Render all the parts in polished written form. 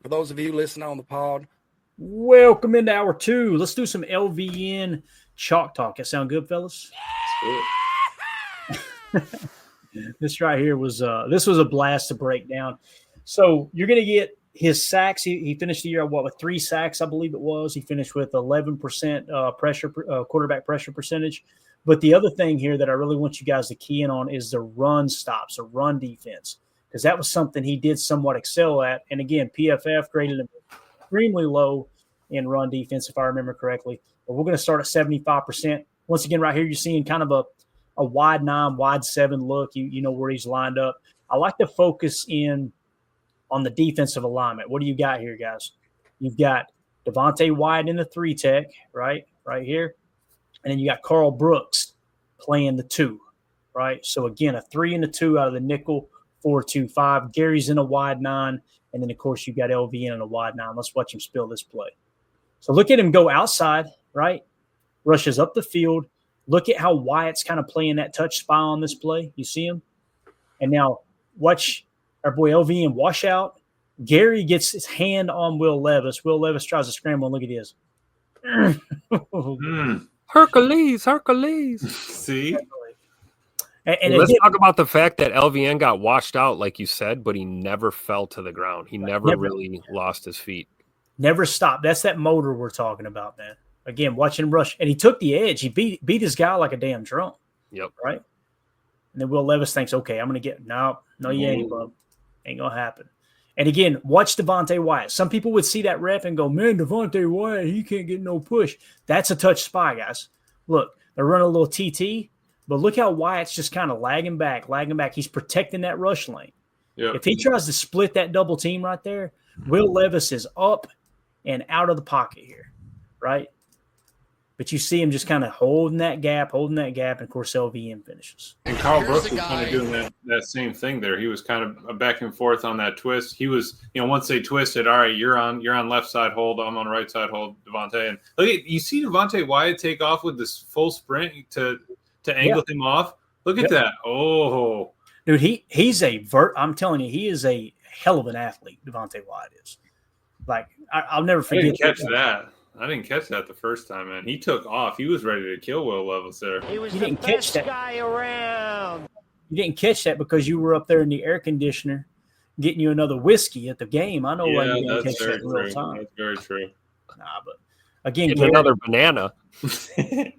For those of you listening on the pod, welcome into hour 2. Let's do some LVN chalk talk. That sound good, fellas? This right here was this was a blast to break down. So you're going to get his sacks. He finished the year with 3 sacks, I believe it was. He finished with 11% pressure quarterback pressure percentage. But the other thing here that I really want you guys to key in on is the run stops, or run defense, because that was something he did somewhat excel at. And again, PFF graded him extremely low in run defense, if I remember correctly. But we're going to start at 75%. Once again, right here, you're seeing kind of a wide 9, wide 7 look. You know where he's lined up. I like to focus in on the defensive alignment. What do you got here, guys? You've got Devontae Wyatt in the 3 tech, right here. And then you got Carl Brooks playing the 2, right? So, again, a 3 and a 2 out of the nickel, 4-2-5. Gary's in a wide 9. And then, of course, you got LVN in a wide 9. Let's watch him spill this play. So look at him go outside, right? Rushes up the field. Look at how Wyatt's kind of playing that touch spy on this play. You see him? And now watch our boy LVN wash out. Gary gets his hand on Will Levis. Will Levis tries to scramble, and look at his. Hercules. See? And let's talk about the fact that LVN got washed out, like you said, but he never fell to the ground. He never really lost his feet. Never stopped. That's that motor we're talking about, man. Again, watching him rush. And he took the edge. He beat his guy like a damn drum. Yep. Right? And then Will Levis thinks, okay, I'm going to get – no, you ain't, bub. Ain't going to happen. And again, watch Devontae Wyatt. Some people would see that rep and go, man, Devontae Wyatt, he can't get no push. That's a touch spy, guys. Look, they're running a little TT, but look how Wyatt's just kind of lagging back. He's protecting that rush lane. Yep. If he tries to split that double team right there, Will Levis is up and out of the pocket here, right? But you see him just kind of holding that gap, and, of course, LVN finishes. And Carl Brooks was kind of doing that same thing there. He was kind of back and forth on that twist. He was, once they twisted, all right, you're on left side hold, I'm on right side hold, Devontae. And look at, you see Devontae Wyatt take off with this full sprint to angle him off? Look at that. Oh. Dude, I'm telling you, he is a hell of an athlete, Devontae Wyatt is. Like, I'll never forget. I didn't catch that the first time, man. He took off. He was ready to kill Will Levis there. He was the best guy around. You didn't catch that because you were up there in the air conditioner getting you another whiskey at the game. I know why you didn't catch that in real time. That's very true. Nah, but again, another banana. I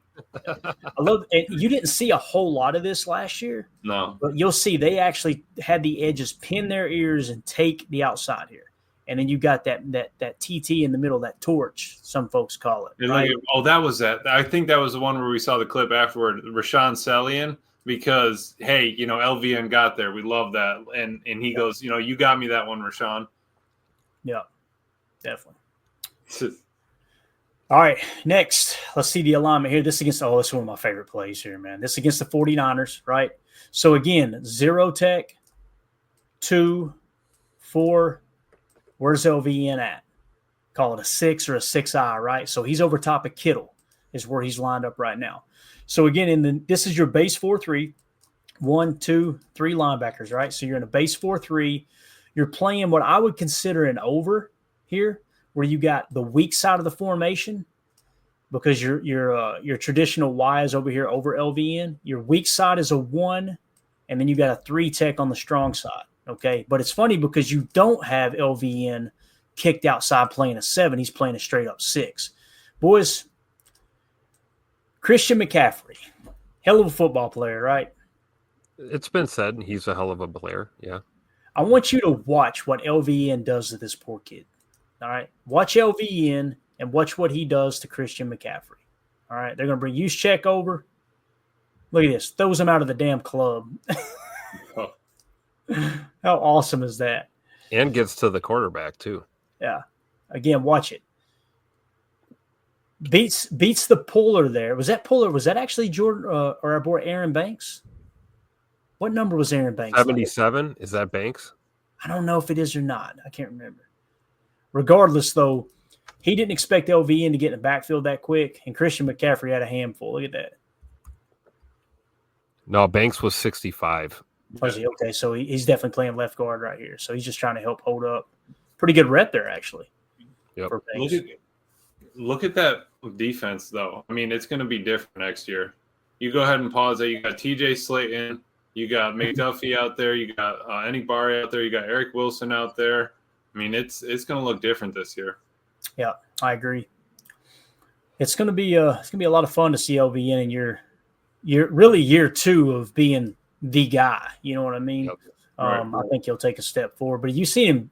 love it. You didn't see a whole lot of this last year. No. But you'll see they actually had the edges pin their ears and take the outside here. And then you got that TT in the middle, that torch, some folks call it. Right? That was that. I think that was the one where we saw the clip afterward, Rashawn Sellian, because, hey, LVN got there. We love that. And he goes, you got me that one, Rashawn. Yeah, definitely. All right, next, let's see the alignment here. This is one of my favorite plays here, man. This is against the 49ers, right? So, again, 0 tech, 2, 4. Where's LVN at? Call it a 6 or a 6I, right? So he's over top of Kittle is where he's lined up right now. So, again, this is your base 4-3, 1, 2, 3 linebackers, right? So you're in a base 4-3. You're playing what I would consider an over here, where you got the weak side of the formation because your traditional Y is over here over LVN. Your weak side is a 1, and then you got a 3 tech on the strong side. Okay, but it's funny because you don't have LVN kicked outside playing a 7. He's playing a straight up 6. Boys, Christian McCaffrey, hell of a football player, right? It's been said he's a hell of a player, yeah. I want you to watch what LVN does to this poor kid, all right? Watch LVN and watch what he does to Christian McCaffrey, all right? They're going to bring Juszczyk over. Look at this. Throws him out of the damn club. How awesome is that? And gets to the quarterback, too. Yeah. Again, watch it. Beats the puller there. Was that puller? Was that actually Jordan or our boy Aaron Banks? What number was Aaron Banks? 77? Like? Is that Banks? I don't know if it is or not. I can't remember. Regardless, though, he didn't expect LVN to get in the backfield that quick, and Christian McCaffrey had a handful. Look at that. No, Banks was 65. Was he? Okay, so he's definitely playing left guard right here. So he's just trying to help hold up pretty good rep there, actually. Yep. Look at that defense, though. I mean, it's going to be different next year. You go ahead and pause it. You got T.J. Slayton. You got McDuffie out there. You got Enikbari out there. You got Eric Wilson out there. I mean, it's going to look different this year. Yeah, I agree. It's going to be a lot of fun to see LVN in year 2 of being the guy. You know what I mean? Yep. Right. I think he'll take a step forward. But you see him.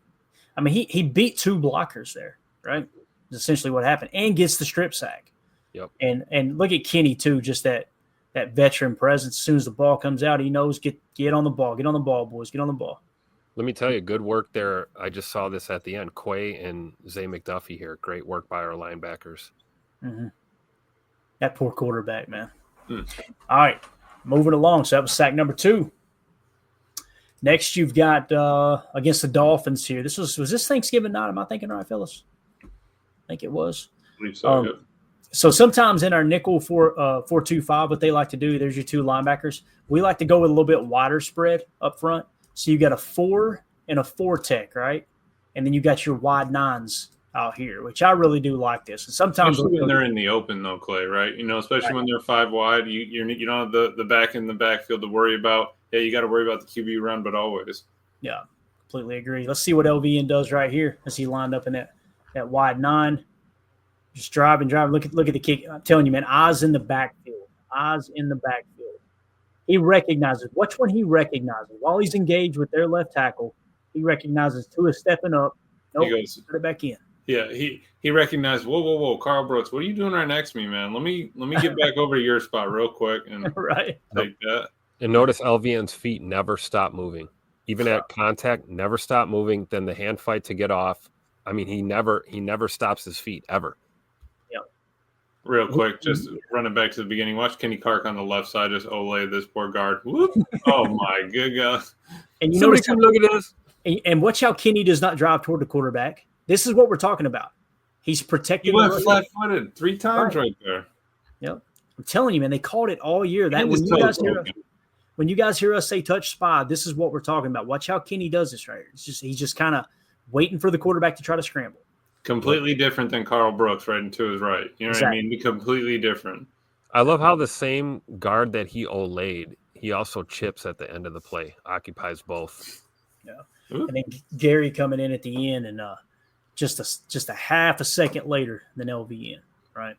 I mean, he beat 2 blockers there, right? That's essentially what happened, and gets the strip sack. Yep. And look at Kenny too, just that veteran presence. As soon as the ball comes out, he knows get on the ball, boys, get on the ball. Let me tell you, good work there. I just saw this at the end. Quay and Zay McDuffie here. Great work by our linebackers. Mm-hmm. That poor quarterback, man. All right, moving along. So that was sack number 2. Next, you've got against the Dolphins here. Was this Thanksgiving night? Am I thinking right, fellas? I think it was. I believe so. So sometimes in our nickel 4-2-5, what they like to do, there's your 2 linebackers. We like to go with a little bit wider spread up front. So you got a 4 and a 4 tech, right? And then you got your wide 9s out here, which I really do like this. And sometimes especially when they're in the open, though, Clay, right? You know, especially when they're 5 wide, you don't have the back in the backfield to worry about. Yeah, you got to worry about the QB run, but always. Yeah, completely agree. Let's see what LVN does right here as he lined up in that wide 9. Just driving. Look at the kick. I'm telling you, man, eyes in the backfield. He recognizes. Watch when he recognizes. While he's engaged with their left tackle, he recognizes Tua stepping up. Nope, he goes, put it back in. Yeah, he recognized, whoa, Carl Brooks, what are you doing right next to me, man? Let me get back over to your spot real quick and right. take that. And notice LVN's feet never stop moving. Even at contact, never stop moving. Then the hand fight to get off. I mean, he never stops his feet ever. Real quick, just running back to the beginning. Watch Kenny Clark on the left side just olay this poor guard. Whoop. Oh, my good God. And you Somebody notice come look at this. And watch how Kenny does not drive toward the quarterback. This is what we're talking about. He's protecting. He went flat-footed 3 times right there. Yep. I'm telling you, man, they called it all year. That when you guys hear us say touch spy, this is what we're talking about. Watch how Kenny does this right here. He's just kind of waiting for the quarterback to try to scramble. Completely different than Carl Brooks right into his right. You know exactly. what I mean? Completely different. I love how the same guard that he olayed, he also chips at the end of the play, occupies both. Yeah. Ooh. And then Gary coming in at the end and just a half a second later than LVN, right?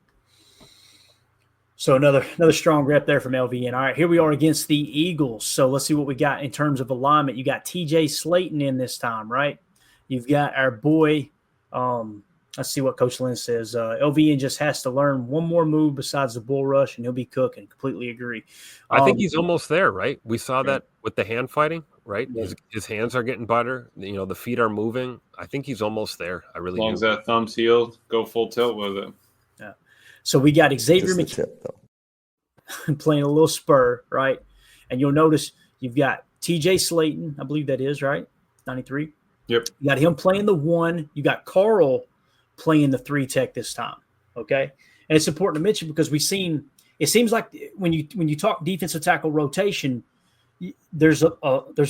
So another strong rep there from LVN. All right, here we are against the Eagles. So let's see what we got in terms of alignment. You got T.J. Slayton in this time, right? You've got our boy let's see what Coach Lynn says. LVN just has to learn one more move besides the bull rush, and he'll be cooking. Completely agree. I think he's almost there, right? We saw that with the hand fighting, right? Yeah. His hands are getting better. You know, the feet are moving. I think he's almost there. I really do. As long as that thumb's healed, go full tilt with it. Yeah. So we got Xavier McKinney playing a little spur, right? And you'll notice you've got T.J. Slayton, I believe that is, right? 93. Yep. You got him playing the 1. You got Carl playing the 3 tech this time. Okay. And it's important to mention because it seems like when you talk defensive tackle rotation, there's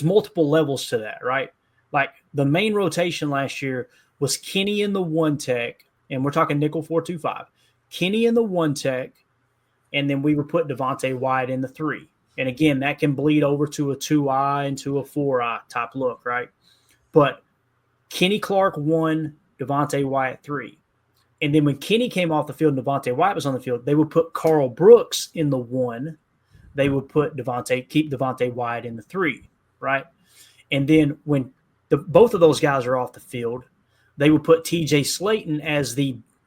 multiple levels to that, right? Like the main rotation last year was Kenny in the 1 tech, and we're talking nickel 4-2-5. Kenny in the 1 tech, and then we would put Devontae Wyatt in the 3. And again, that can bleed over to a 2-eye and to a 4-eye type look, right? But Kenny Clark 1, Devontae Wyatt 3. And then when Kenny came off the field and Devontae Wyatt was on the field, they would put Carl Brooks in the 1. They would put keep Devontae Wyatt in the 3, right? And then when both of those guys are off the field, they would put T.J. Slayton as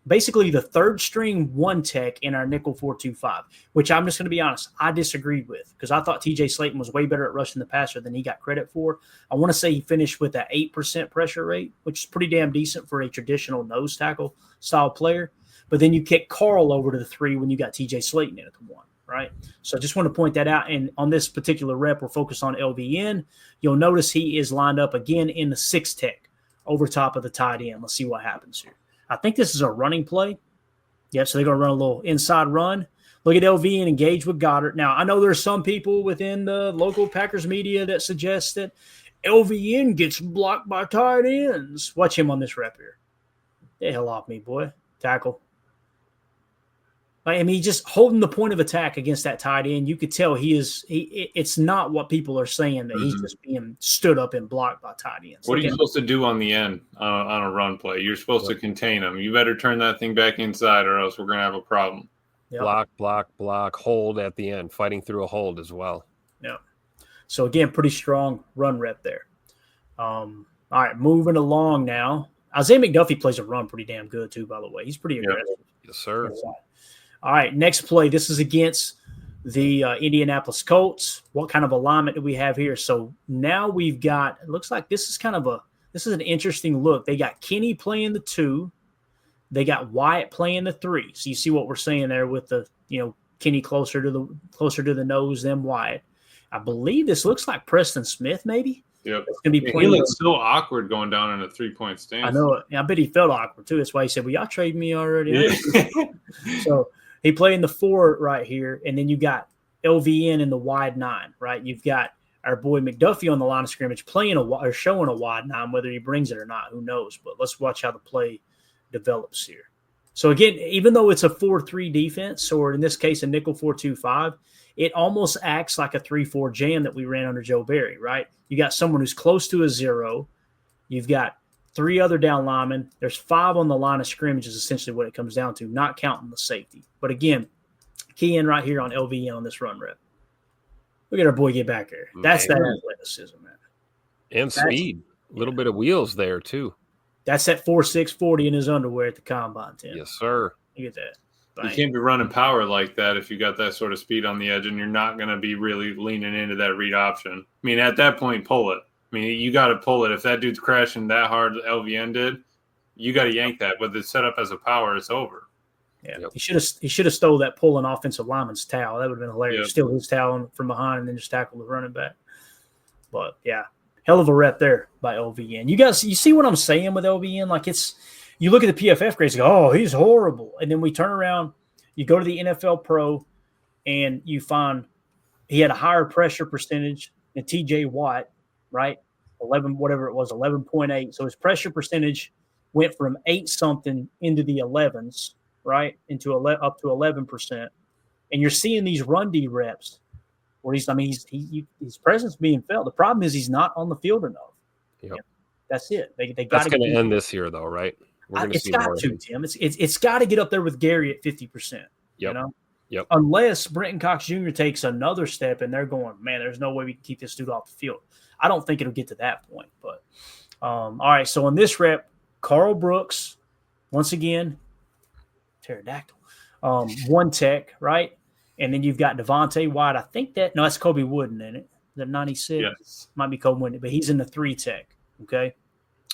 basically the 3rd string 1 tech in our nickel 4-2-5, which I'm just going to be honest, I disagreed with because I thought T.J. Slayton was way better at rushing the passer than he got credit for. I want to say he finished with an 8% pressure rate, which is pretty damn decent for a traditional nose tackle style player. But then you kick Carl over to the 3 when you got T.J. Slayton in at the 1, right? So I just want to point that out. And on this particular rep, we're focused on LVN. You'll notice he is lined up again in the 6 tech over top of the tight end. Let's see what happens here. I think this is a running play. Yep, so they're going to run a little inside run. Look at LV and engage with Goddard. Now, I know there's some people within the local Packers media that suggest that LVN gets blocked by tight ends. Watch him on this rep here. Get the hell off me, boy. Tackle. I mean, just holding the point of attack against that tight end, you could tell it's not what people are saying that he's just being stood up and blocked by tight ends. What are you supposed to do on the end on a run play? You're supposed to contain them. You better turn that thing back inside or else we're going to have a problem. Yep. Block, hold at the end, fighting through a hold as well. Yeah. So, again, pretty strong run rep there. All right, moving along now. Isaiah McDuffie plays a run pretty damn good, too, by the way. He's pretty aggressive. Yes, sir. All right, next play. This is against the Indianapolis Colts. What kind of alignment do we have here? So now we've got – it looks like this is an interesting look. They got Kenny playing the 2. They got Wyatt playing the 3. So you see what we're saying there with the, Kenny closer to the nose than Wyatt. I believe this looks like Preston Smith maybe. Yep. It's gonna be he looks so awkward going down in a 3-point stance. I know it. I bet he felt awkward too. That's why he said, well, y'all trade me already. Yeah. So he playing the 4 right here, and then you got LVN in the wide 9, right? You've got our boy McDuffie on the line of scrimmage playing or showing a wide 9, whether he brings it or not, who knows? But let's watch how the play develops here. So again, even though it's a 4-3 defense, or in this case a nickel 4-2-5, it almost acts like a 3-4 jam that we ran under Joe Barry, right? You got someone who's close to a 0. You've got 3 other down linemen. There's 5 on the line of scrimmage is essentially what it comes down to, not counting the safety. But again, key in right here on LVN on this run rep. Look at our boy get back there. That's that athleticism, man. And speed. A little bit of wheels there, too. That's that 4.6 40 in his underwear at the combine, Tim. Yes, sir. You get that. You can't be running power like that if you got that sort of speed on the edge, and you're not going to be really leaning into that read option. I mean, at that point, pull it. I mean, you got to pull it. If that dude's crashing that hard, LVN did, you got to yank that. But it's set up as a power, it's over. Yeah, yep. He should have stole that pulling offensive lineman's towel. That would have been hilarious. Yep. Steal his towel from behind and then just tackle the running back. But yeah, hell of a rep there by LVN. You see what I'm saying with LVN? Like you look at the PFF grades, you go, oh, he's horrible. And then we turn around, you go to the NFL Pro, and you find he had a higher pressure percentage than TJ Watt, right? 11.8. So his pressure percentage went from 8-something into the 11s, right? Up to 11%. And you're seeing these run D reps where his presence being felt. The problem is he's not on the field enough. Yep. That's it. They got That's going to end this year, though, right? It's got to, Tim. It's got to get up there with Gary at 50%. Yep. Yep. Unless Brenton Cox Jr. takes another step and they're going, man, there's no way we can keep this dude off the field. I don't think it'll get to that point. But all right, so on this rep, Carl Brooks, once again, pterodactyl, 1 tech, right? And then you've got Devontae White. I think that's Kobe Wooden in it. The 96 yes. Might be Kobe Wooden, but he's in the 3 tech. Okay,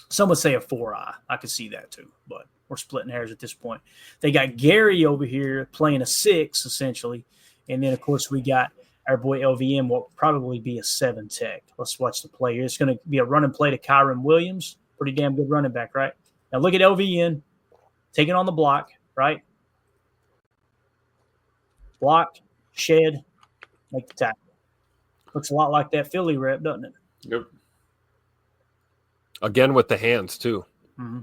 some would say a 4-eye. I could see that too, but we're splitting hairs at this point. They got Gary over here playing a 6 essentially, and then of course we got our boy LVM. Will probably be a 7 tech. Let's watch the play here. It's going to be a running play to Kyron Williams. Pretty damn good running back, right? Now look at LVN taking on the block, right? Block, shed, make the tackle. Looks a lot like that Philly rep, doesn't it? Yep. Again with the hands, too. Mm-hmm.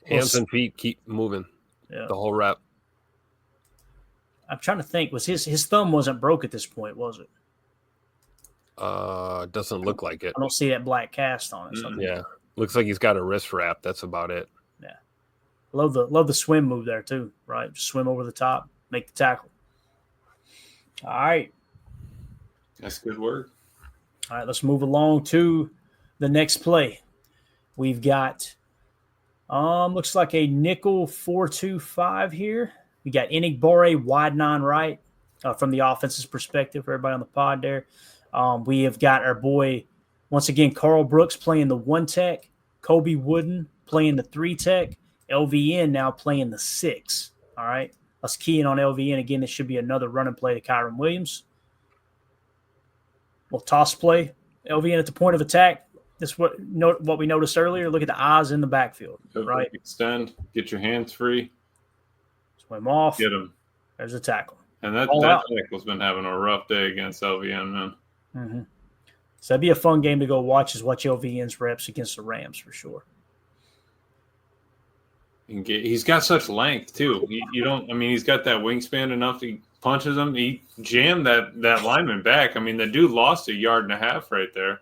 Hands and feet keep moving the whole rep. I'm trying to think. Was his thumb wasn't broke at this point, was it? Doesn't look like it. I don't see that black cast on it. Yeah. Looks like he's got a wrist wrap. That's about it. Yeah. Love the swim move there, too, right? Just swim over the top, make the tackle. All right. That's good work. All right, let's move along to the next play. We've got looks like a nickel 4-2-5 here. We got Enigbore, wide 9 right from the offense's perspective for everybody on the pod there. We have got our boy, once again, Carl Brooks playing the 1 tech, Kobe Wooden playing the 3 tech, LVN now playing the 6. All right, let's key in on LVN. Again, this should be another running play to Kyron Williams. We'll toss play. LVN at the point of attack. This is what we noticed earlier. Look at the eyes in the backfield, right? Extend, get your hands free. Swim off. Get him. There's a tackle. And that tackle's been having a rough day against LVN, man. Mm-hmm. So that'd be a fun game to go watch, is watch LVN's reps against the Rams for sure. He's got such length too. He's got that wingspan enough. He punches him. He jammed that lineman back. I mean, the dude lost 1.5 yards right there.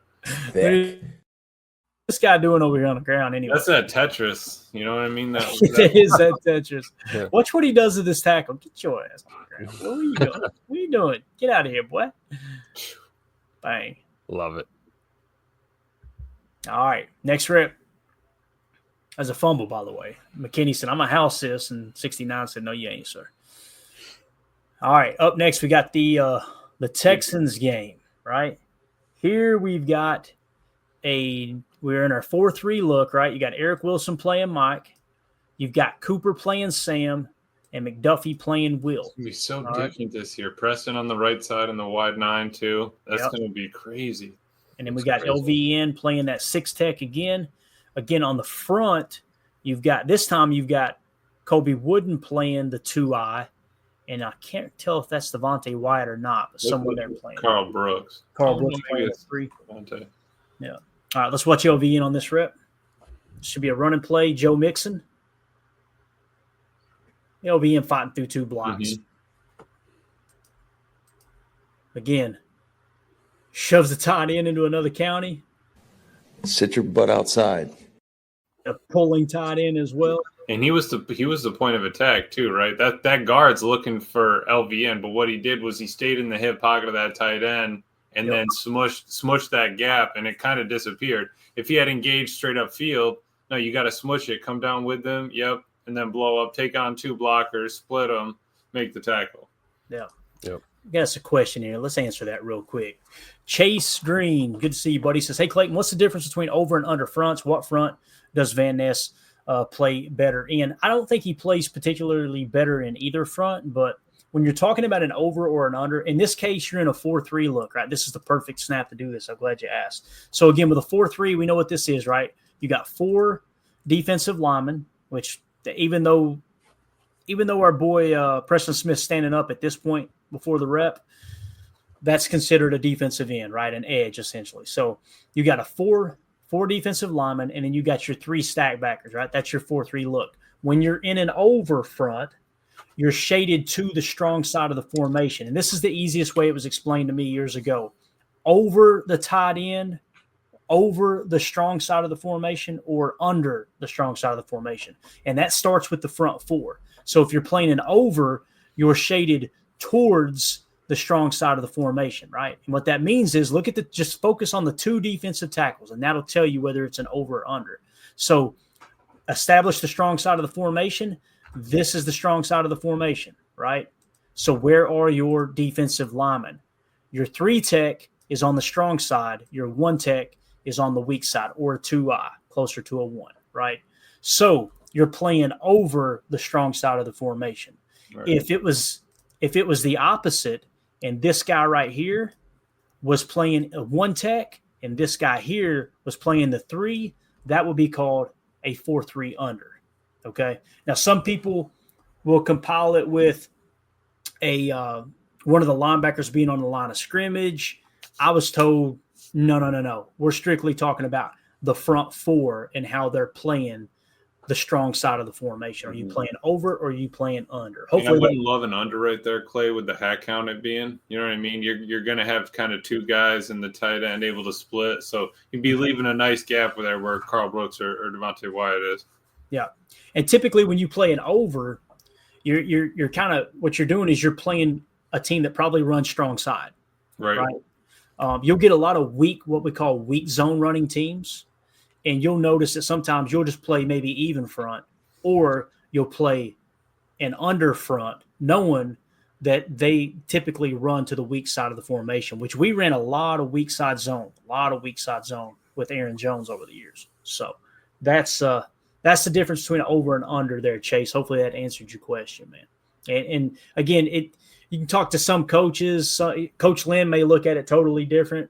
What is this guy doing over here on the ground anyway? That's that Tetris. You know what I mean? It is that Tetris. Yeah. Watch what he does to this tackle. Get your ass on the ground. What are you doing? What are you doing? Get out of here, boy. Bang. Love it. All right. Next rip. As a fumble, by the way. McKinney said, I'm a house this, and 69 said, no, you ain't, sir. All right. Up next, we got the Texans game, right? Here we've got we're in our 4-3 look, right? You got Eric Wilson playing Mike. You've got Cooper playing Sam and McDuffie playing Will. It's going to be so different this year. Preston on the right side and the wide 9 too. That's going to be crazy. And then we got LVN playing that 6 tech again. Again, on the front, you've got Kobe Wooden playing the 2I. And I can't tell if that's Devontae Wyatt or not, but someone there playing. Carl Brooks. Carl Brooks playing the 3. Devontae. Yeah. All right, let's watch LVN on this rep. Should be a run and play. Joe Mixon. LVN fighting through 2 blocks. Mm-hmm. Again, shoves the tight end into another county. Sit your butt outside. A pulling tight end as well. And he was the point of attack too, right? That guard's looking for LVN, but what he did was he stayed in the hip pocket of that tight end and then smushed that gap, and it kind of disappeared. If he had engaged straight up field, no, you got to smush it, come down with them, and then blow up, take on 2 blockers, split them, make the tackle. Yeah. Yep. Got us a question here. Let's answer that real quick. Chase Green, good to see you, buddy. Says, hey, Clayton, what's the difference between over and under fronts? What front does Van Ness play better in? I don't think he plays particularly better in either front, but when you're talking about an over or an under, in this case, you're in a 4-3 look, right? This is the perfect snap to do this. I'm glad you asked. So, again, with a 4-3, we know what this is, right? You got 4 defensive linemen, which even though our boy Preston Smith's standing up at this point before the rep, that's considered a defensive end, right? An edge, essentially. So you got a 4 defensive linemen, and then you got your 3 stack backers, right? That's your 4-3 look. When you're in an over front, you're shaded to the strong side of the formation. And this is the easiest way it was explained to me years ago. Over the tight end, over the strong side of the formation, or under the strong side of the formation. And that starts with the front 4. So if you're playing an over, you're shaded towards the strong side of the formation, right? And what that means is just focus on the 2 defensive tackles, and that'll tell you whether it's an over or under. So establish the strong side of the formation. This is the strong side of the formation, right? So where are your defensive linemen? Your 3 tech is on the strong side. Your 1 tech is on the weak side, or a 2I, closer to a 1, right? So you're playing over the strong side of the formation. Right. If it was the opposite, and this guy right here was playing a 1 tech, and this guy here was playing the 3, that would be called a 4-3 under. Okay. Now, some people will compile it with one of the linebackers being on the line of scrimmage. I was told, no. We're strictly talking about the front 4 and how they're playing the strong side of the formation. Are you playing over or are you playing under? Hopefully, I wouldn't love an under right there, Clay, with the hat count it being. You know what I mean? You're going to have kind of 2 guys in the tight end able to split. So you'd be leaving a nice gap there where Carl Brooks or Devontae Wyatt is. Yeah. And typically when you play an over, you're kind of what you're doing is you're playing a team that probably runs strong side. Right. You'll get a lot of what we call weak zone running teams. And you'll notice that sometimes you'll just play maybe even front, or you'll play an under front, knowing that they typically run to the weak side of the formation, which we ran a lot of weak side zone with Aaron Jones over the years. So that's the difference between an over and under there, Chase. Hopefully that answered your question, man. And again, you can talk to some coaches. Coach Lynn may look at it totally different.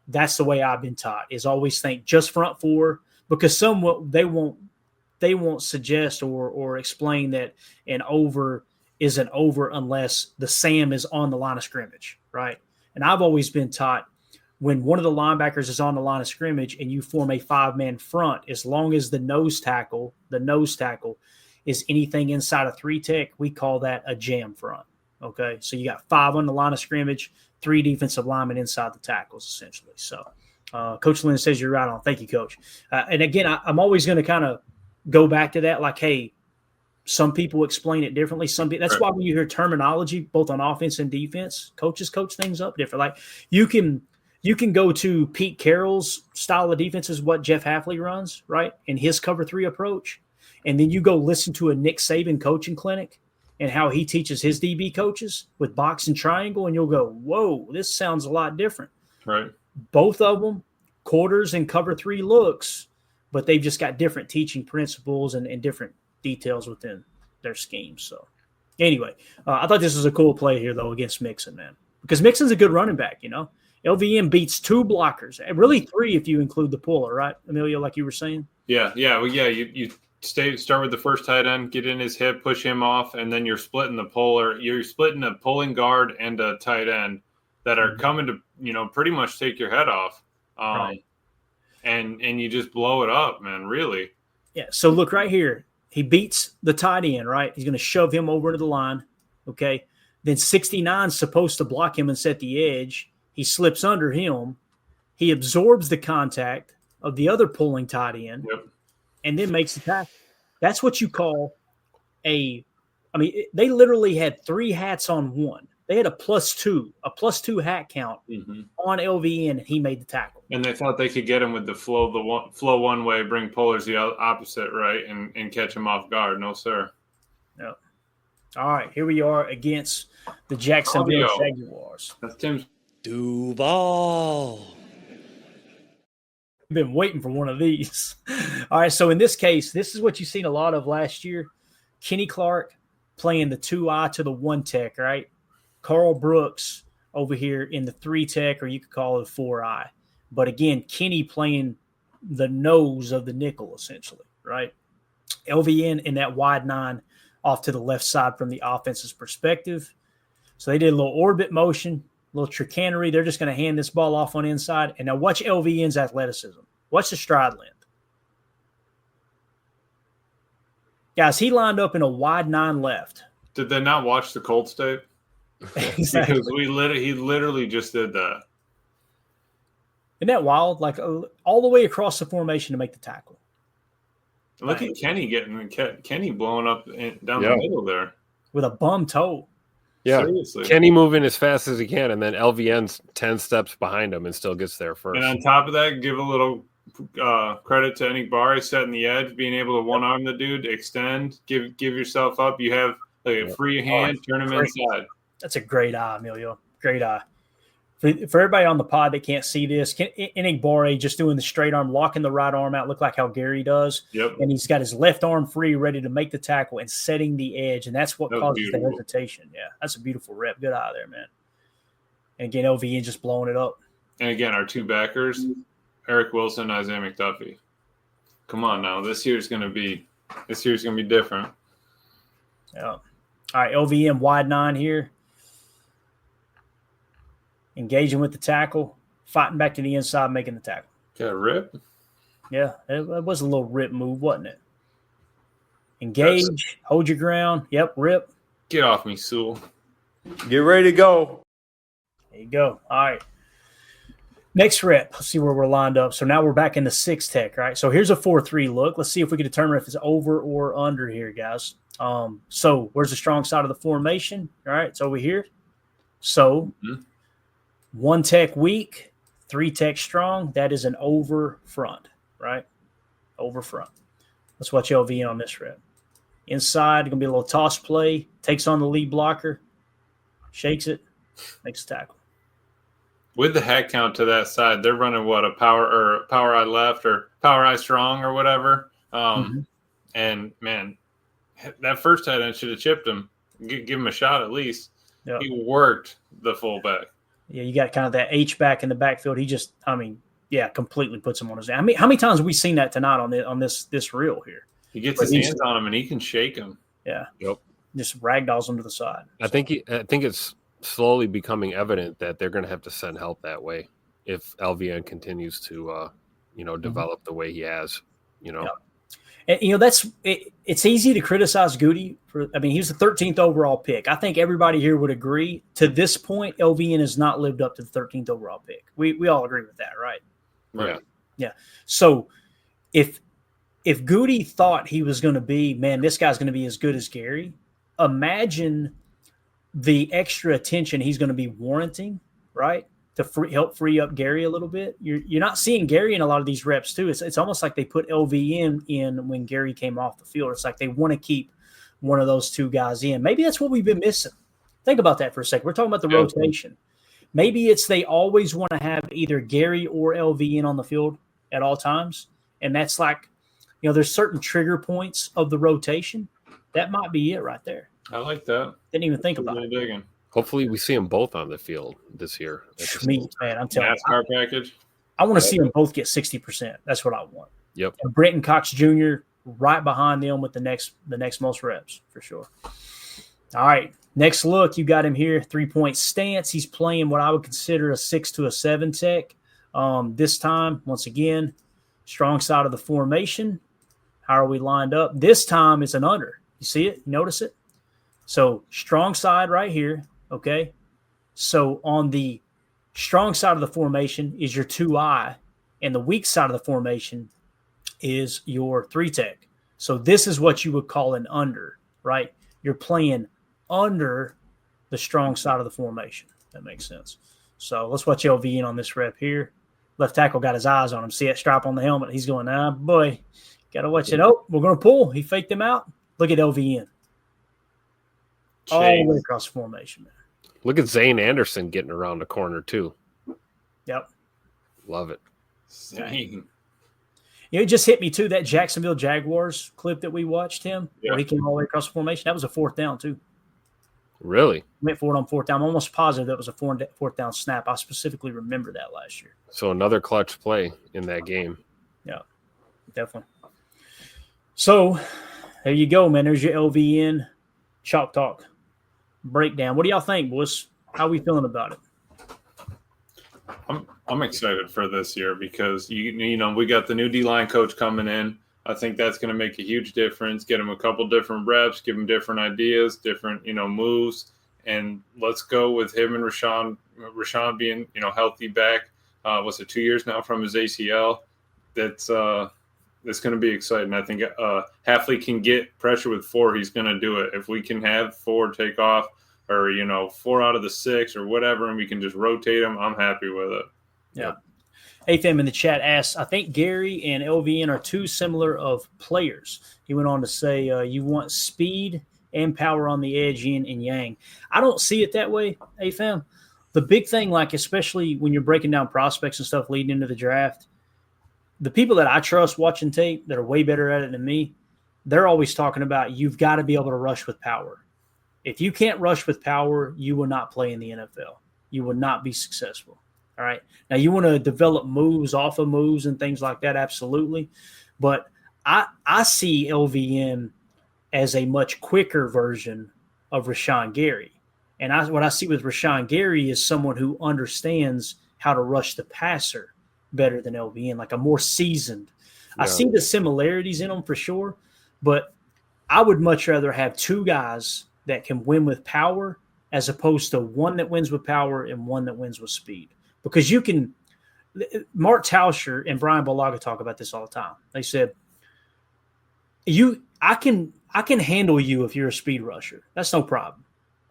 That's the way I've been taught, is always think just front 4, because they won't suggest or explain that an over is an over unless the Sam is on the line of scrimmage, right? And I've always been taught when one of the linebackers is on the line of scrimmage and you form a 5-man front, as long as the nose tackle is anything inside of 3 tech, we call that a jam front. Okay, so you got 5 on the line of scrimmage, 3 defensive linemen inside the tackles, essentially. So Coach Lynn says you're right on. Thank you, Coach. And again, I'm always going to kind of go back to that, like, hey, some people explain it differently. That's why when you hear terminology, both on offense and defense, coaches coach things up different. Like you can go to Pete Carroll's style of defense is what Jeff Hafley runs, right? And his cover 3 approach. And then you go listen to a Nick Saban coaching clinic and how he teaches his DB coaches with box and triangle. And you'll go, whoa, this sounds a lot different. Right. Both of them, quarters and cover 3 looks, but they've just got different teaching principles and different details within their scheme. So anyway, I thought this was a cool play here, though, against Mixon, man, because Mixon's a good running back, you know. LVM beats 2 blockers, really 3 if you include the puller, right, Emilio, like you were saying? Yeah. Well, yeah, you start with the first tight end, get in his hip, push him off, and then you're splitting the puller. You're splitting a pulling guard and a tight end that are coming to, you know, pretty much take your head off. Right. And you just blow it up, man, really. Yeah, so look right here. He beats the tight end, right? He's going to shove him over to the line, okay? Then 69's supposed to block him and set the edge. He slips under him. He absorbs the contact of the other pulling tight end and then makes the tackle. That's what you call they literally had 3 hats on one. They had a +2 hat count on LVN, and he made the tackle. And they thought they could get him with the flow one way, bring pullers the opposite, right, and catch him off guard. No, sir. No. All right, here we are against the Jacksonville Jaguars. That's Tim's. Duval. I've been waiting for one of these. All right, so in this case, this is what you've seen a lot of last year. Kenny Clark playing the 2-eye to the 1 tech, right? Carl Brooks over here in the 3 tech, or you could call it 4-eye. But again, Kenny playing the nose of the nickel, essentially, right? LVN in that wide 9 off to the left side from the offense's perspective. So they did a little orbit motion, a little chicanery. They're just going to hand this ball off on inside. And now watch LVN's athleticism. Watch the stride length. Guys, he lined up in a wide 9 left. Did they not watch the Colts tape? Exactly. Because he literally just did that. Isn't that wild? Like all the way across the formation to make the tackle. Look at Kenny blowing up down the middle there with a bum toe. Yeah, seriously. Kenny moving as fast as he can, and then LVN's 10 steps behind him and still gets there first. And on top of that, give a little credit to Enikbari setting the edge, being able to one-arm the dude, extend, give yourself up. You have a free hand, turn him inside. That's a great eye, Emilio. Great eye. For everybody on the pod that can't see this, Enikbari just doing the straight arm, locking the right arm out, look like how Gary does. Yep. And he's got his left arm free, ready to make the tackle and setting the edge. And that's what causes the hesitation. Yeah, that's a beautiful rep. Good eye there, man. And again, LVN just blowing it up. And again, our 2 backers, Eric Wilson, Isaiah McDuffie. Come on now. This year's gonna be different. Yeah. All right, LVN wide 9 here. Engaging with the tackle, fighting back to the inside, making the tackle. Got a rip? Yeah, it was a little rip move, wasn't it? Engage, hold your ground. Yep, rip. Get off me, Sewell. Get ready to go. There you go. All right. Next rep. Let's see where we're lined up. So now we're back in the 6 tech, right? So here's a 4-3 look. Let's see if we can determine if it's over or under here, guys. So where's the strong side of the formation? All right, it's over here. So 1 tech weak, 3 tech strong. That is an over front, right? Over front. Let's watch LVN on this rep. Inside, going to be a little toss play. Takes on the lead blocker. Shakes it. Makes a tackle. With the head count to that side, they're running a power eye left or power eye strong or whatever. And man, that first tight end should have chipped him. Give him a shot at least. Yep. He worked the fullback. Yeah, you got kind of that H back in the backfield. He just, completely puts him on his. How many times have we seen that tonight on this reel here? He gets his hands on him and he can shake him. Yeah. Yep. Just ragdolls him to the side. I think it's slowly becoming evident that they're going to have to send help that way. if LVN continues to develop the way he has. Yeah. And, it's easy to criticize Goody he was the 13th overall pick. I think everybody here would agree to this point, LVN has not lived up to the 13th overall pick. We all agree with that, right? Right. Yeah. So if Goody thought he was going to be, man, this guy's going to be as good as Gary, imagine the extra attention he's going to be warranting, right? To help free up Gary a little bit. You're not seeing Gary in a lot of these reps too. It's almost like they put LVN in when Gary came off the field. It's like they want to keep one of those two guys in. Maybe that's what we've been missing. Think about that for a second. We're talking about the rotation. Maybe it's they always want to have either Gary or LVN on the field at all times. And that's like, there's certain trigger points of the rotation. That might be it right there. I like that. Didn't even think about it. Hopefully we see them both on the field this year. Me, man, I'm telling you. NASCAR package. I want to see them both get 60%. That's what I want. Yep. And Brenton Cox Jr. right behind them with the next most reps for sure. All right. Next look, you got him here, 3-point stance. He's playing what I would consider a 6 to a 7 tech. This time, once again, strong side of the formation. How are we lined up? This time it's an under. You see it? You notice it? So strong side right here. Okay. So on the strong side of the formation is your 2-eye, and the weak side of the formation is your 3-tech. So this is what you would call an under, right? You're playing under the strong side of the formation. That makes sense. So let's watch LVN on this rep here. Left tackle got his eyes on him. See that stripe on the helmet? He's going, boy, got to watch it. Oh, we're going to pull. He faked him out. Look at LVN. All the way across the formation, man. Look at Zane Anderson getting around the corner, too. Yep. Love it. Zane. It just hit me, too, that Jacksonville Jaguars clip that we watched him, where he came all the way across the formation. That was a 4th down, too. Really? Went for it on 4th down. I'm almost positive that was a 4th down snap. I specifically remember that last year. So another clutch play in that game. Yeah, definitely. So there you go, man. There's your LVN Chalk Talk breakdown. What do y'all think, boys? How are we feeling about it? I'm excited for this year because we got the new D-line coach coming in. I think that's going to make a huge difference. Get him a couple different reps, give him different ideas, different moves, and let's go with him and Rashawn. Rashawn being healthy back. Was it 2 years now from his ACL? That's going to be exciting. I think Hafley can get pressure with 4. He's going to do it. If we can have 4 take off, or 4 out of the 6 or whatever, and we can just rotate them, I'm happy with it. Yeah. AFM in the chat asks, I think Gary and LVN are too similar of players. He went on to say, you want speed and power on the edge, yin and yang. I don't see it that way, AFM. The big thing, especially when you're breaking down prospects and stuff leading into the draft, the people that I trust watching tape that are way better at it than me, they're always talking about you've got to be able to rush with power. If you can't rush with power, you will not play in the NFL. You will not be successful. All right. Now, you want to develop moves off of moves and things like that, absolutely. But I see LVN as a much quicker version of Rashawn Gary. And what I see with Rashawn Gary is someone who understands how to rush the passer better than LVN, like a more seasoned. Yeah. I see the similarities in them for sure, but I would much rather have 2 guys that can win with power as opposed to one that wins with power and one that wins with speed. Because you can – Mark Tauscher and Brian Balaga talk about this all the time. They said, I can handle you if you're a speed rusher. That's no problem.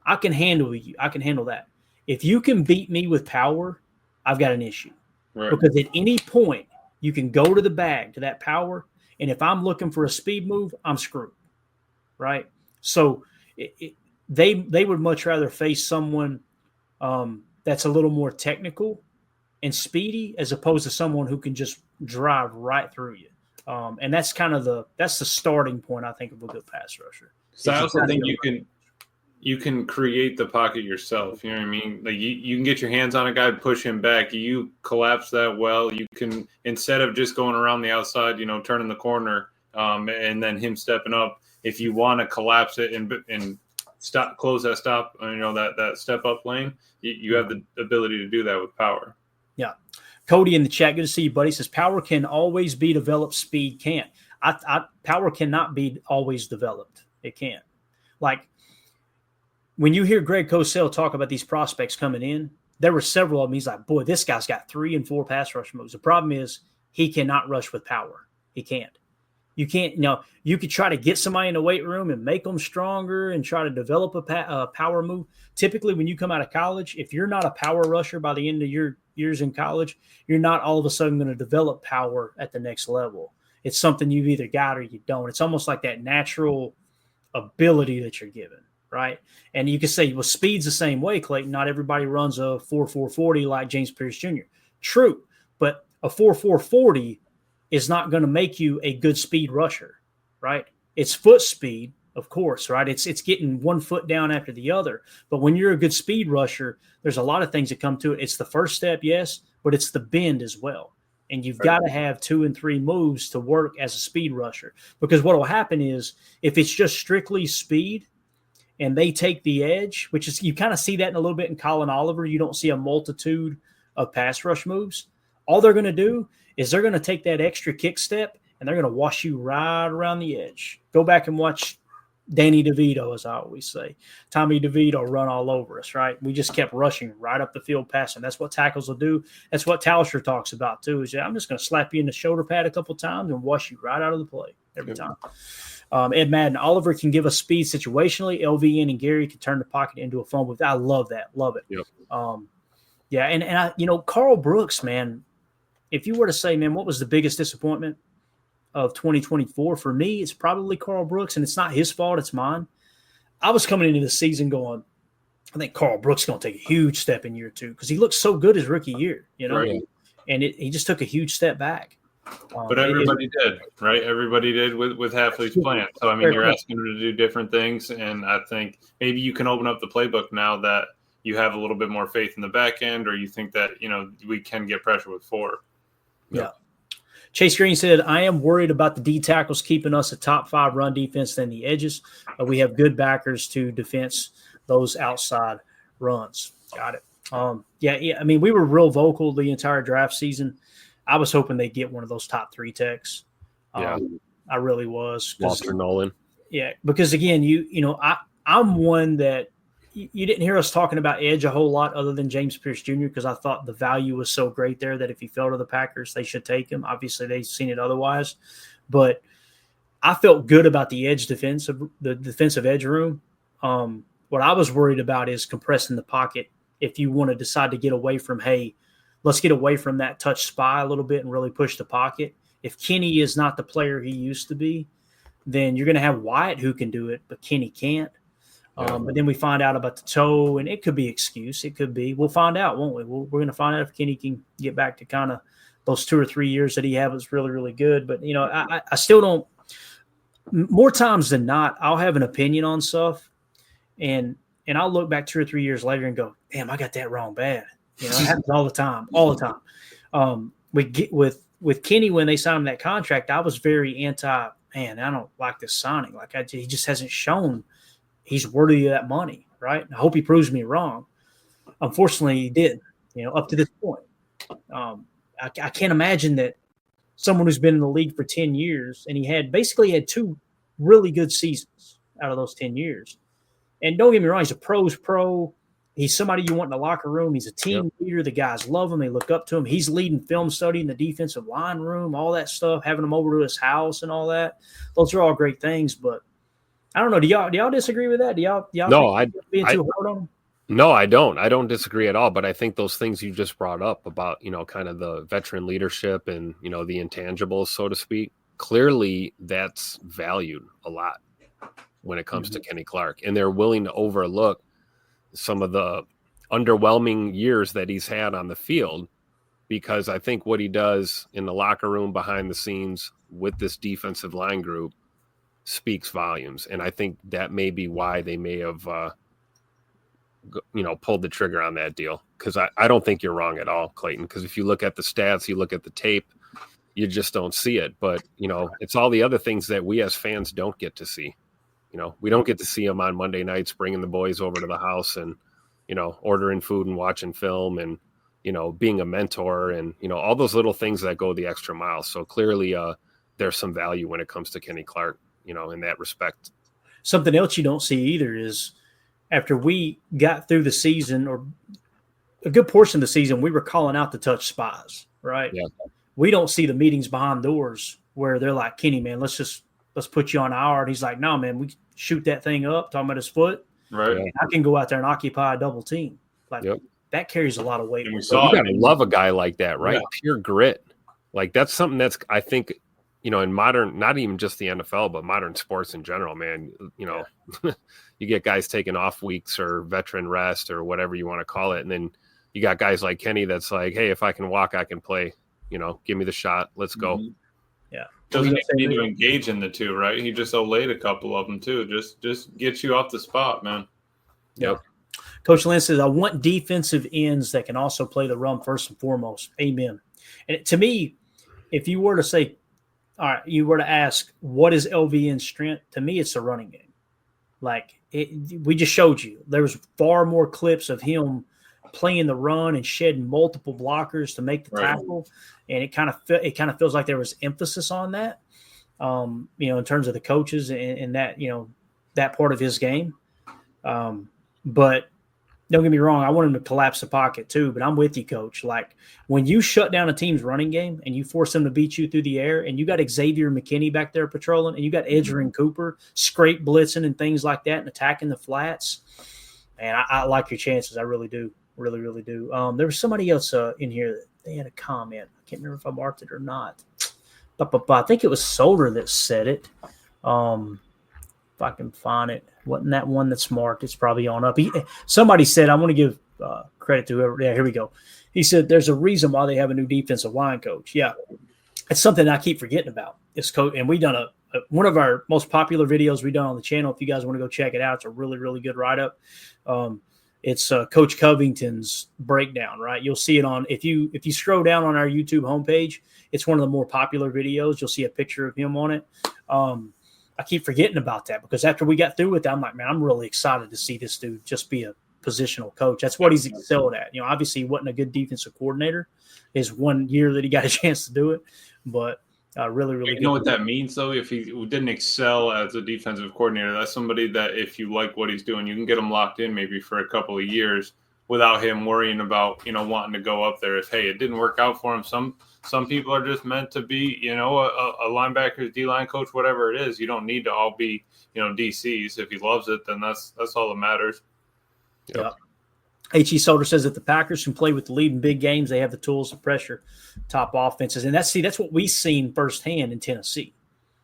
I can handle you. I can handle that. If you can beat me with power, I've got an issue. Right. Because at any point, you can go to the bag, to that power, and if I'm looking for a speed move, I'm screwed. Right? So – they would much rather face someone that's a little more technical and speedy as opposed to someone who can just drive right through you. And that's kind of the starting point, I think, of a good pass rusher. So I also think you can create the pocket yourself. You know what I mean? Like you can get your hands on a guy, push him back. You collapse that well. You can, instead of just going around the outside, turning the corner and then him stepping up. If you want to collapse it and close that stop, that step up lane, you have the ability to do that with power. Yeah. Cody in the chat, good to see you, buddy. Says power can always be developed, speed can't. Power cannot be always developed. It can't. Like when you hear Greg Cosell talk about these prospects coming in, there were several of them. He's like, boy, this guy's got 3 and 4 pass rush moves. The problem is he cannot rush with power. He can't. You can't, you could try to get somebody in the weight room and make them stronger and try to develop a power move. Typically, when you come out of college, if you're not a power rusher by the end of your years in college, you're not all of a sudden going to develop power at the next level. It's something you've either got or you don't. It's almost like that natural ability that you're given, right? And you can say, well, speed's the same way, Clayton. Not everybody runs a 4.440 like James Pierce Jr. True, but a 4.440 is not going to make you a good speed rusher, right? It's foot speed, of course, right? It's getting one foot down after the other. But when you're a good speed rusher, there's a lot of things that come to it. It's the first step, yes, but it's the bend as well. And you've got to have 2 and 3 moves to work as a speed rusher. Because what will happen is if it's just strictly speed and they take the edge, which is you kind of see that in a little bit in Colin Oliver. You don't see a multitude of pass rush moves. All they're going to do is they're going to take that extra kick step and they're going to wash you right around the edge. Go back and watch Danny DeVito, as I always say. Tommy DeVito run all over us, right? We just kept rushing right up the field passing. That's what tackles will do. That's what Tauscher talks about too, is I'm just going to slap you in the shoulder pad a couple times and wash you right out of the play every time. Ed Madden, Oliver can give us speed situationally. LVN and Gary can turn the pocket into a fumble. I love that. Love it. Yep. Yeah, and I, Carl Brooks, man, if you were to say, man, what was the biggest disappointment of 2024? For me, it's probably Carl Brooks, and it's not his fault. It's mine. I was coming into the season going, I think Carl Brooks is going to take a huge step in year 2 because he looked so good his rookie year, right. And he just took a huge step back. But everybody did, right? Everybody did with Halfley's plan. So, I mean, you're asking him to do different things, and I think maybe you can open up the playbook now that you have a little bit more faith in the back end, or you think that, we can get pressure with 4. Yeah. Chase Green said, I am worried about the D tackles keeping us a top 5 run defense than the edges. We have good backers to defense those outside runs. Got it. Yeah. I mean, we were real vocal the entire draft season. I was hoping they'd get one of those top 3 techs. I really was. Walter Nolan. Yeah. Because again, I'm one that you didn't hear us talking about edge a whole lot other than James Pierce Jr. because I thought the value was so great there that if he fell to the Packers, they should take him. Obviously, they've seen it otherwise. But I felt good about the defensive edge room. What I was worried about is compressing the pocket if you want to decide to get away from, hey, let's get away from that touch spy a little bit and really push the pocket. If Kenny is not the player he used to be, then you're going to have Wyatt who can do it, but Kenny can't. But then we find out about the toe, and it could be excuse. It could be. We'll find out, won't we? We're going to find out if Kenny can get back to kind of those 2 or 3 years that he had was really, really good. But, I still don't – more times than not, I'll have an opinion on stuff, and I'll look back 2 or 3 years later and go, damn, I got that wrong bad. It happens all the time. With Kenny, when they signed him that contract, I was very I don't like this signing. He just hasn't shown – he's worthy of that money, right? I hope he proves me wrong. Unfortunately, he did, up to this point. I can't imagine that someone who's been in the league for 10 years and he had 2 really good seasons out of those 10 years. And don't get me wrong, he's a pro's pro. He's somebody you want in the locker room. He's a team leader. The guys love him. They look up to him. He's leading film study in the defensive line room, all that stuff, having him over to his house and all that. Those are all great things, but I don't know. Do y'all disagree with that? Do y'all no, think being too hard on him? No, I don't. I don't disagree at all. But I think those things you just brought up about, kind of the veteran leadership and, the intangibles, so to speak, clearly that's valued a lot when it comes to Kenny Clark. And they're willing to overlook some of the underwhelming years that he's had on the field, because I think what he does in the locker room behind the scenes with this defensive line group speaks volumes. And I think that may be why they may have, pulled the trigger on that deal. Because I don't think you're wrong at all, Clayton. Because if you look at the stats, you look at the tape, you just don't see it. But, it's all the other things that we as fans don't get to see. We don't get to see him on Monday nights bringing the boys over to the house and, ordering food and watching film and, being a mentor and, all those little things that go the extra mile. So clearly there's some value when it comes to Kenny Clark, in that respect. Something else you don't see either is after we got through the season, or a good portion of the season, we were calling out the touch spies, right? Yeah. We don't see the meetings behind doors where they're like, Kenny, man, let's put you on IR. And he's like, no, man, we shoot that thing up, talking about his foot. Right. Yeah. I can go out there and occupy a double team. Like, that carries a lot of weight. You got to love a guy like that, right? Yeah. Pure grit. Like, that's something that's, I think, in modern, not even just the NFL, but modern sports in general, man, you get guys taking off weeks or veteran rest or whatever you want to call it. And then you got guys like Kenny that's like, hey, if I can walk, I can play. Give me the shot. Let's go. Mm-hmm. Yeah. Doesn't need to engage in the two, right? He just outlaid a couple of them too. Just get you off the spot, man. Yep. Coach Lynn says, I want defensive ends that can also play the run first and foremost. Amen. And to me, if you were to say, all right, you were to ask, what is LVN's strength? To me, it's the running game. Like, we just showed you. There was far more clips of him playing the run and shedding multiple blockers to make the tackle. And it kind of feels like there was emphasis on that, in terms of the coaches and that, that part of his game. But don't get me wrong, I want him to collapse the pocket too, but I'm with you, Coach. Like, when you shut down a team's running game and you force them to beat you through the air, and you got Xavier McKinney back there patrolling, and you got Edgerrin Cooper scrape blitzing and things like that and attacking the flats, and I like your chances. I really do. Really, really do. There was somebody else in here that they had a comment. I can't remember if I marked it or not. But I think it was Solder that said it. If I can find it. Wasn't that one that's marked? It's probably on up. Somebody said, I want to give credit to whoever. Yeah, here we go. He said, there's a reason why they have a new defensive line coach. Yeah, it's something I keep forgetting about. This coach, and we done one of our most popular videos we done on the channel. If you guys want to go check it out, it's a really, really good write-up. It's Coach Covington's breakdown, right? You'll see it on, if you scroll down on our YouTube homepage, it's one of the more popular videos. You'll see a picture of him on it. I keep forgetting about that because after we got through with that, I'm like, man, I'm really excited to see this dude just be a positional coach. That's what he's excelled at. Obviously he wasn't a good defensive coordinator his 1 year that he got a chance to do it, but really, really good. You know what that means, though? If he didn't excel as a defensive coordinator, that's somebody that if you like what he's doing, you can get him locked in maybe for a couple of years without him worrying about, wanting to go up there. If, hey, it didn't work out for him, some people are just meant to be, a linebacker's D-line coach, whatever it is. You don't need to all be, DCs. If he loves it, then that's all that matters. Yeah. H.E. Solder says that the Packers can play with the lead in big games. They have the tools to pressure top offenses. And that's what we've seen firsthand in Tennessee.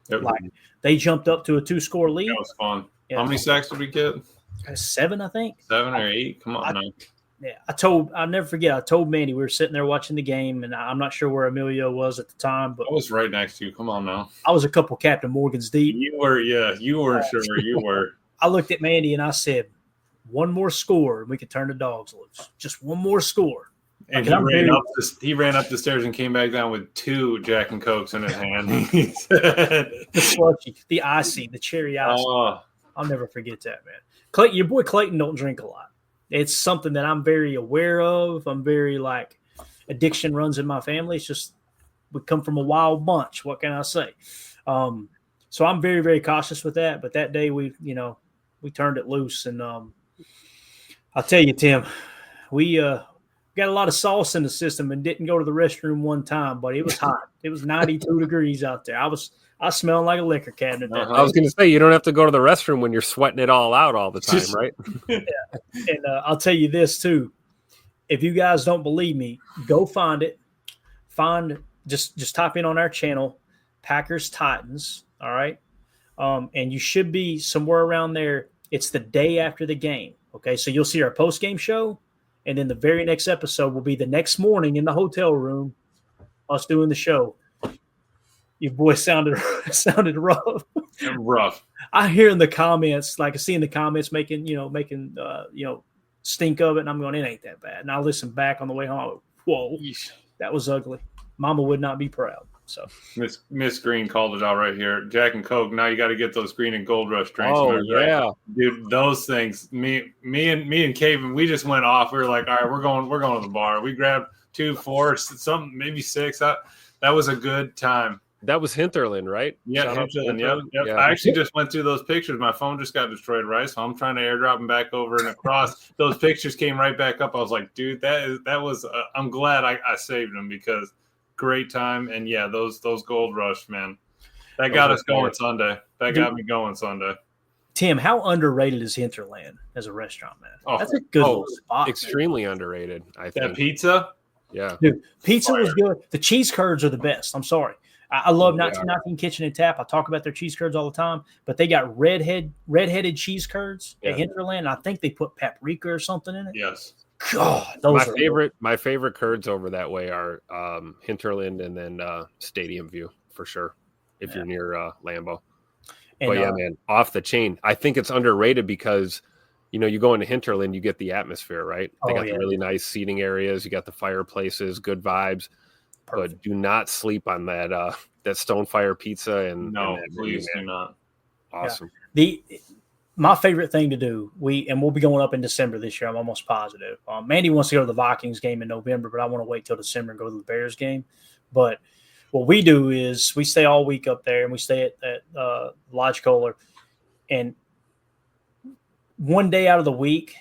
Yep. Like, they jumped up to a 2-score lead. That was fun. Yeah. How many sacks did we get? 7, I think. 7 or 8? Come on now. Yeah, I'll never forget. I told Mandy, we were sitting there watching the game, and I'm not sure where Emilio was at the time, but I was right next to you. Come on now. I was a couple Captain Morgan's deep. You were sure you were. I looked at Mandy and I said, one more score and we could turn the dogs loose. Just one more score. And he ran up the stairs and came back down with 2 Jack and Cokes in his hand. He said, the slushy, the icy, the cherry icy. I'll never forget that, man. Clayton, your boy Clayton don't drink a lot. It's something that I'm very aware of. I'm very addiction runs in my family. It's just we come from a wild bunch. What can I say? So I'm very, very cautious with that. But that day we turned it loose, and I'll tell you, Tim, we got a lot of sauce in the system and didn't go to the restroom one time, but it was hot. It was 92 degrees out there. I smelled like a liquor cabinet. I was going to say, you don't have to go to the restroom when you're sweating it all out all the time, right? Yeah. And I'll tell you this, too. If you guys don't believe me, go find it. Just type in on our channel, Packers Titans, all right? And you should be somewhere around there. It's the day after the game, okay? So you'll see our post-game show, and then the very next episode will be the next morning in the hotel room, us doing the show. Your boy sounded rough. Rough. I hear in the comments, I see in the comments making stink of it, and I'm going, it ain't that bad. And I listen back on the way home. Whoa, that was ugly. Mama would not be proud. So Miss Green called it out right here. Jack and Coke. Now you got to get those green and gold rush drinks. Oh, Right? yeah. Dude, those things. Me and Caven, we just went off. We were like, all right, we're going to the bar. We grabbed 2, 4, some maybe 6. That was a good time. That was Hinterland, right? Yeah, Shout out to Hinterland. Yep. Yeah. I actually just went through those pictures. My phone just got destroyed, right? So I'm trying to airdrop them back over and across. Those pictures came right back up. I was like, dude, that was. I'm glad I saved them because great time. And yeah, those Gold Rush, man, that got us going Sunday. That got me going Sunday. Tim, how underrated is Hinterland as a restaurant, man? That's a good little spot. Extremely underrated, I think. That pizza? Yeah. Dude, pizza was good. The cheese curds are the best. I'm sorry. I love 1919 Kitchen and Tap. I talk about their cheese curds all the time, but they got redheaded cheese curds at Hinterland. I think they put paprika or something in it. Yes. God, my favorite curds over that way are Hinterland and then Stadium View for sure. If you're near Lambeau. But yeah, man, off the chain. I think it's underrated because you go into Hinterland, you get the atmosphere, right? They got the really nice seating areas, you got the fireplaces, good vibes. Perfect. But do not sleep on that Stonefire pizza and please do not. Awesome. Yeah. My favorite thing to do, we'll be going up in December this year. I'm almost positive. Mandy wants to go to the Vikings game in November, but I want to wait till December and go to the Bears game. But what we do is we stay all week up there, and we stay at Lodge Kohler. And one day out of the week,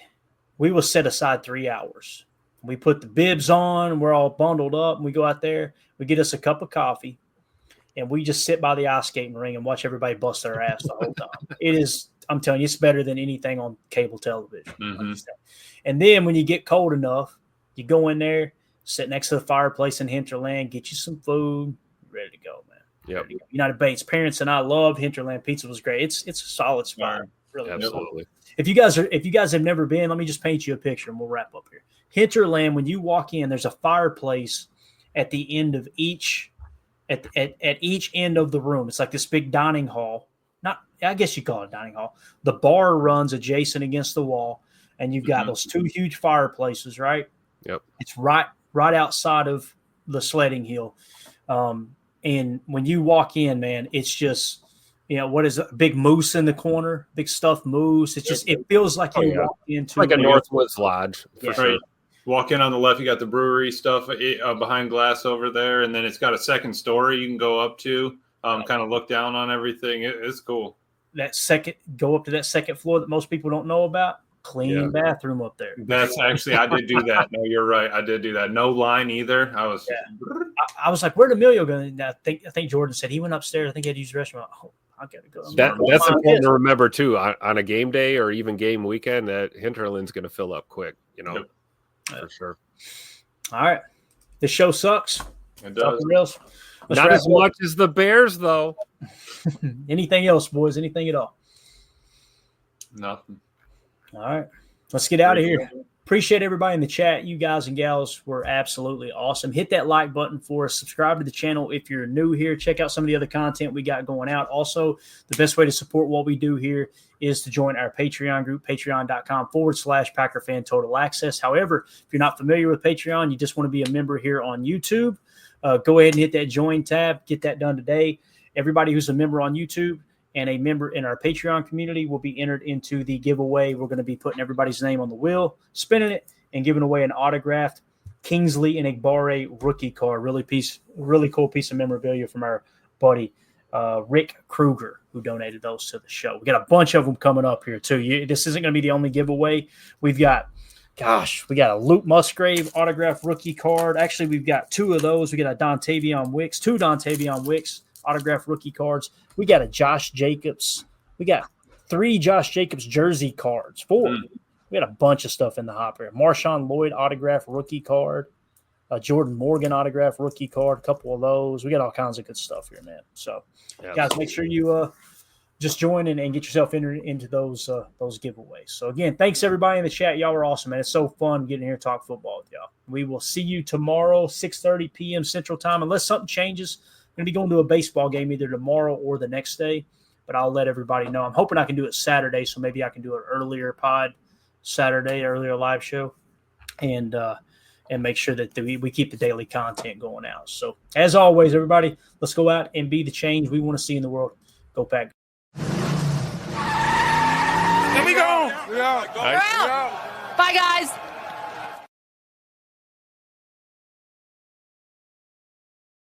we will set aside 3 hours. We put the bibs on, we're all bundled up, and we go out there. We get us a cup of coffee, and we just sit by the ice skating ring and watch everybody bust their ass the whole time. It is, I'm telling you, it's better than anything on cable television. Mm-hmm. And then when you get cold enough, you go in there, sit next to the fireplace in Hinterland, get you some food, ready to go, man. Yep. United Bates parents and I loved Hinterland. Pizza was great. It's a solid spot. Really, absolutely. If you guys have never been, let me just paint you a picture and we'll wrap up here. Hinterland, when you walk in, there's a fireplace at the end of each at each end of the room. It's like this big dining hall. I guess you call it a dining hall. The bar runs adjacent against the wall, and you've got those 2 huge fireplaces, right? Yep. It's right outside of the sledding hill. And when you walk in, man, it's just, what is it? A big moose in the corner, big stuffed moose. It's just, it feels like you walk into like a Northwoods Lodge for sure. Right. Walk in on the left, you got the brewery stuff behind glass over there, and then it's got a second story you can go up to, kind of look down on everything. It's cool. Go up to that second floor that most people don't know about. Clean bathroom up there. That's actually, I did do that. No, you're right. I did do that. No line either. I was like, where'd Emilio go? And I think Jordan said he went upstairs. I think he had to use the restroom. I gotta go. That's important to remember too. On a game day or even game weekend, that Hinterland's going to fill up quick. For sure. All right, this show sucks. It does. Not as much as the Bears, though. Anything else, boys? Anything at all? Nothing. All right, let's get out of here. Appreciate everybody in the chat. You guys and gals were absolutely awesome. Hit that like button for us. Subscribe to the channel if you're new here. Check out some of the other content we got going out. Also, the best way to support what we do here is to join our Patreon group, patreon.com/PackerFan Total Access. However, if you're not familiar with Patreon, you just want to be a member here on YouTube, go ahead and hit that join tab. Get that done today. Everybody who's a member on YouTube and a member in our Patreon community will be entered into the giveaway. We're going to be putting everybody's name on the wheel, spinning it, and giving away an autographed Kingsley and Igbare rookie card. Really cool piece of memorabilia from our buddy Rick Kruger, who donated those to the show. We got a bunch of them coming up here too. This isn't going to be the only giveaway. We got a Luke Musgrave autographed rookie card. Actually, we've got 2 of those. We got a two Dontavion Wicks autographed rookie cards. We got a Josh Jacobs. We got 3 Josh Jacobs jersey cards. 4. We got a bunch of stuff in the hopper. Marshawn Lloyd autographed rookie card. A Jordan Morgan autographed rookie card. A couple of those. We got all kinds of good stuff here, man. So, guys, make sure you just join and get yourself entered into those giveaways. So, again, thanks, everybody in the chat. Y'all are awesome, man. It's so fun getting here to talk football with y'all. We will see you tomorrow, 6:30 p.m. Central Time. Unless something changes, I'm going to be going to a baseball game either tomorrow or the next day, but I'll let everybody know. I'm hoping I can do it Saturday, so maybe I can do an earlier live show. And, and make sure that we keep the daily content going out. So, as always, everybody, let's go out and be the change we want to see in the world. Go Pack. Here we go. We're out. Bye, guys.